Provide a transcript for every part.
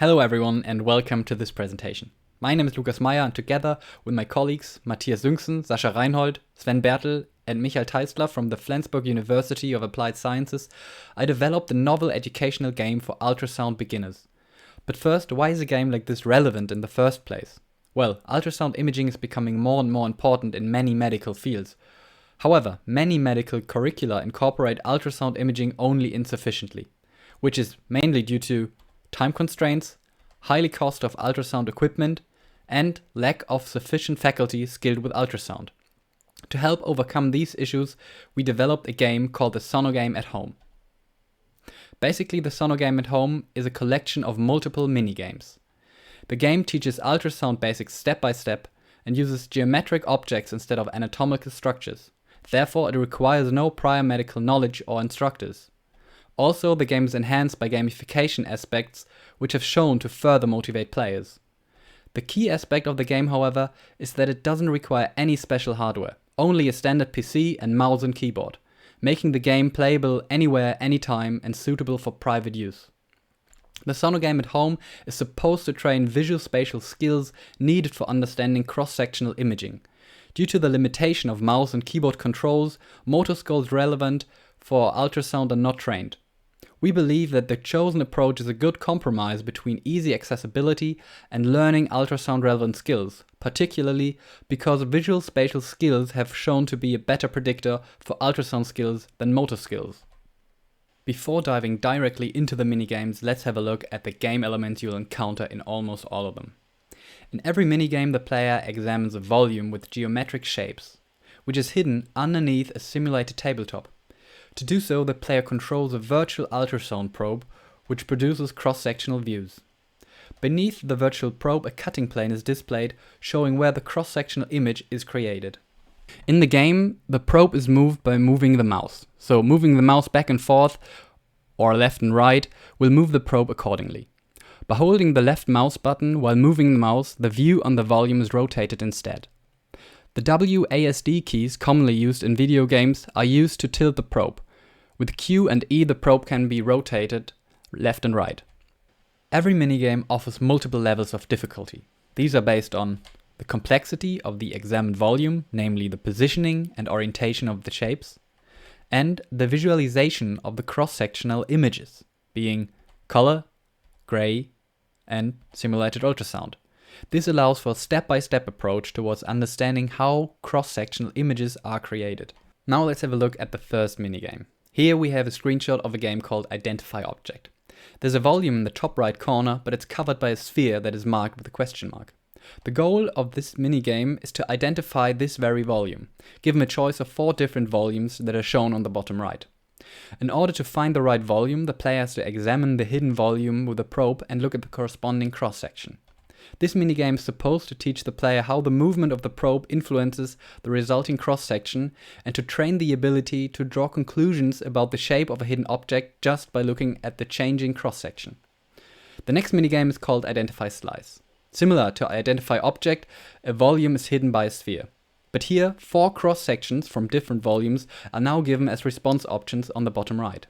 Hello everyone and welcome to this presentation. My name is Lukas Meyer and together with my colleagues Matthias Süngsen, Sascha Reinhold, Sven Bertel and Michael Teisler from the Flensburg University of Applied Sciences, I developed a novel educational game for ultrasound beginners. But first, why is a game like this relevant in the first place? Well, ultrasound imaging is becoming more and more important in many medical fields. However, many medical curricula incorporate ultrasound imaging only insufficiently, which is mainly due to time constraints, highly cost of ultrasound equipment, and lack of sufficient faculty skilled with ultrasound. To help overcome these issues, we developed a game called the SonoGame at Home. Basically, the SonoGame at Home is a collection of multiple mini-games. The game teaches ultrasound basics step by step and uses geometric objects instead of anatomical structures. Therefore, it requires no prior medical knowledge or instructors. Also, the game is enhanced by gamification aspects, which have shown to further motivate players. The key aspect of the game, however, is that it doesn't require any special hardware, only a standard PC and mouse and keyboard, making the game playable anywhere, anytime, and suitable for private use. The SonoGame at Home is supposed to train visuospatial skills needed for understanding cross-sectional imaging. Due to the limitation of mouse and keyboard controls, motor skills relevant for ultrasound are not trained. We believe that the chosen approach is a good compromise between easy accessibility and learning ultrasound relevant skills, particularly because visual spatial skills have shown to be a better predictor for ultrasound skills than motor skills. Before diving directly into the minigames, let's have a look at the game elements you'll encounter in almost all of them. In every minigame, the player examines a volume with geometric shapes, which is hidden underneath a simulated tabletop. To do so, the player controls a virtual ultrasound probe, which produces cross-sectional views. Beneath the virtual probe, a cutting plane is displayed, showing where the cross-sectional image is created. In the game, the probe is moved by moving the mouse. So moving the mouse back and forth, or left and right, will move the probe accordingly. By holding the left mouse button while moving the mouse, the view on the volume is rotated instead. The WASD keys commonly used in video games are used to tilt the probe. With Q and E, the probe can be rotated left and right. Every minigame offers multiple levels of difficulty. These are based on the complexity of the examined volume, namely the positioning and orientation of the shapes, and the visualization of the cross-sectional images, being color, gray, and simulated ultrasound. This allows for a step-by-step approach towards understanding how cross-sectional images are created. Now let's have a look at the first minigame. Here we have a screenshot of a game called Identify Object. There's a volume in the top right corner, but it's covered by a sphere that is marked with a question mark. The goal of this minigame is to identify this very volume, given a choice of 4 different volumes that are shown on the bottom right. In order to find the right volume, the player has to examine the hidden volume with a probe and look at the corresponding cross-section. This minigame is supposed to teach the player how the movement of the probe influences the resulting cross-section and to train the ability to draw conclusions about the shape of a hidden object just by looking at the changing cross-section. The next minigame is called Identify Slice. Similar to Identify Object, a volume is hidden by a sphere. But here, 4 cross-sections from different volumes are now given as response options on the bottom right.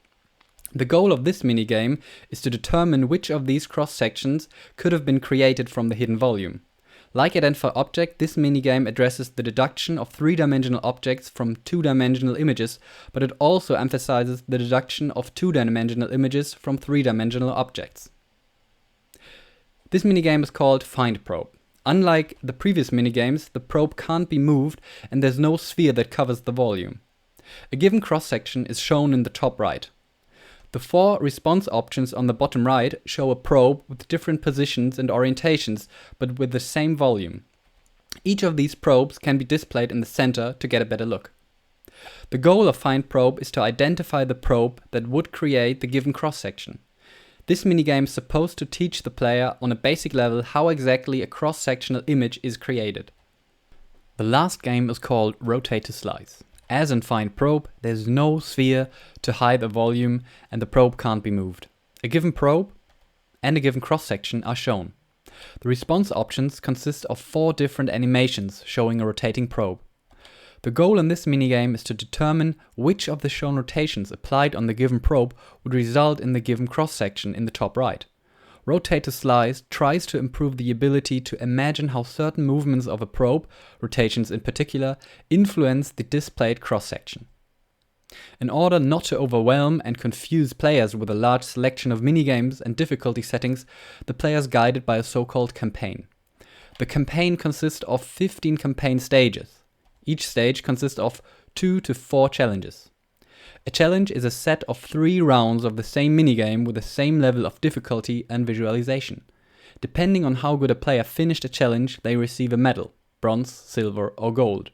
The goal of this minigame is to determine which of these cross-sections could have been created from the hidden volume. Like Identify Object, this minigame addresses the deduction of 3-dimensional objects from 2-dimensional images, but it also emphasizes the deduction of 2-dimensional images from 3-dimensional objects. This minigame is called Find Probe. Unlike the previous minigames, the probe can't be moved and there's no sphere that covers the volume. A given cross-section is shown in the top right. The 4 response options on the bottom right show a probe with different positions and orientations, but with the same volume. Each of these probes can be displayed in the center to get a better look. The goal of Find Probe is to identify the probe that would create the given cross-section. This minigame is supposed to teach the player on a basic level how exactly a cross-sectional image is created. The last game is called Rotate to Slice. As in Find Probe, there's no sphere to hide the volume and the probe can't be moved. A given probe and a given cross-section are shown. The response options consist of 4 different animations showing a rotating probe. The goal in this minigame is to determine which of the shown rotations applied on the given probe would result in the given cross-section in the top right. Rotate to Slice tries to improve the ability to imagine how certain movements of a probe, rotations in particular, influence the displayed cross-section. In order not to overwhelm and confuse players with a large selection of minigames and difficulty settings, the player is guided by a so-called campaign. The campaign consists of 15 campaign stages. Each stage consists of 2 to 4 challenges. A challenge is a set of 3 rounds of the same minigame with the same level of difficulty and visualization. Depending on how good a player finished a challenge, they receive a medal, bronze, silver or gold.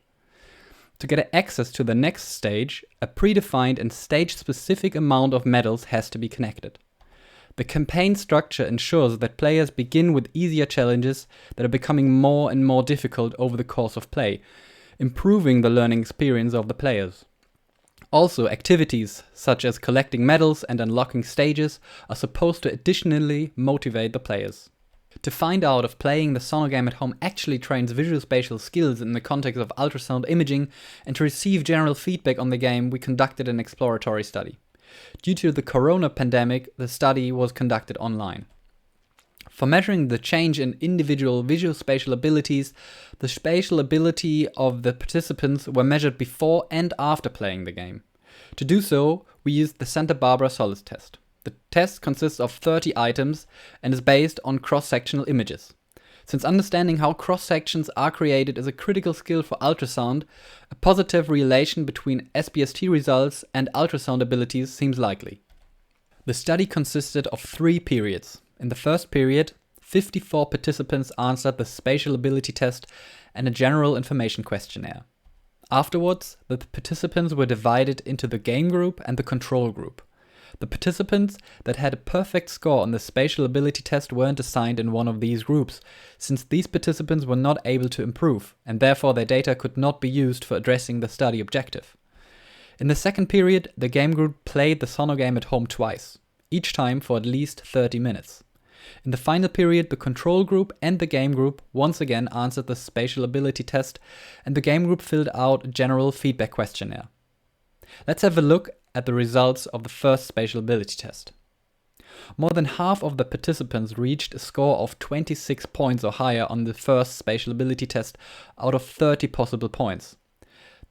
To get access to the next stage, a predefined and stage-specific amount of medals has to be connected. The campaign structure ensures that players begin with easier challenges that are becoming more and more difficult over the course of play, improving the learning experience of the players. Also, activities such as collecting medals and unlocking stages are supposed to additionally motivate the players. To find out if playing the SonoGame at home actually trains visuospatial skills in the context of ultrasound imaging and to receive general feedback on the game, we conducted an exploratory study. Due to the corona pandemic, the study was conducted online. For measuring the change in individual visuospatial abilities, the spatial ability of the participants were measured before and after playing the game. To do so, we used the Santa Barbara Solis test. The test consists of 30 items and is based on cross-sectional images. Since understanding how cross-sections are created is a critical skill for ultrasound, a positive relation between SBST results and ultrasound abilities seems likely. The study consisted of 3 periods. In the first period, 54 participants answered the spatial ability test and a general information questionnaire. Afterwards, the participants were divided into the game group and the control group. The participants that had a perfect score on the spatial ability test weren't assigned in one of these groups, since these participants were not able to improve, and therefore their data could not be used for addressing the study objective. In the second period, the game group played the SonoGame at home twice, each time for at least 30 minutes. In the final period, the control group and the game group once again answered the spatial ability test, and the game group filled out a general feedback questionnaire. Let's have a look at the results of the first spatial ability test. More than half of the participants reached a score of 26 points or higher on the first spatial ability test out of 30 possible points.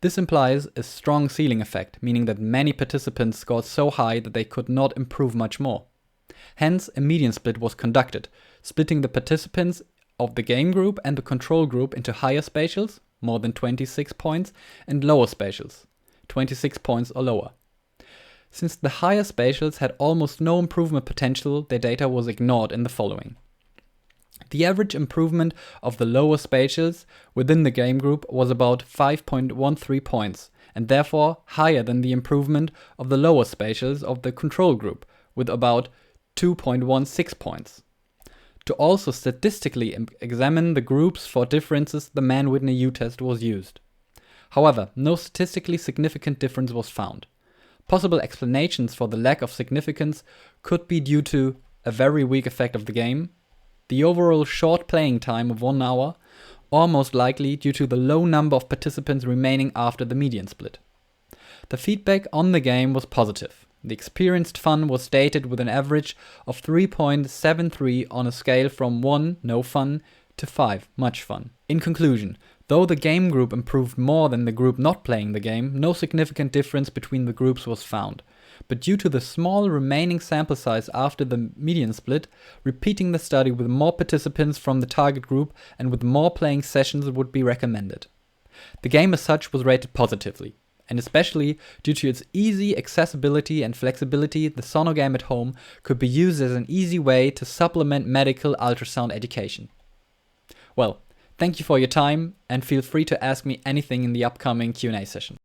This implies a strong ceiling effect, meaning that many participants scored so high that they could not improve much more. Hence, a median split was conducted, splitting the participants of the game group and the control group into higher spatials, more than 26 points, and lower spatials, 26 points or lower. Since the higher spatials had almost no improvement potential, their data was ignored in the following. The average improvement of the lower spatials within the game group was about 5.13 points, and therefore higher than the improvement of the lower spatials of the control group, with about 2.16 points. To also statistically examine the groups for differences, the Mann-Whitney U-test was used. However, no statistically significant difference was found. Possible explanations for the lack of significance could be due to a very weak effect of the game, the overall short playing time of 1 hour, or most likely due to the low number of participants remaining after the median split. The feedback on the game was positive. The experienced fun was stated with an average of 3.73 on a scale from 1, no fun, to 5, much fun. In conclusion, though the game group improved more than the group not playing the game, no significant difference between the groups was found. But due to the small remaining sample size after the median split, repeating the study with more participants from the target group and with more playing sessions would be recommended. The game as such was rated positively, and especially due to its easy accessibility and flexibility, the SonoGame at home could be used as an easy way to supplement medical ultrasound education. Well, thank you for your time, and feel free to ask me anything in the upcoming Q&A sessions.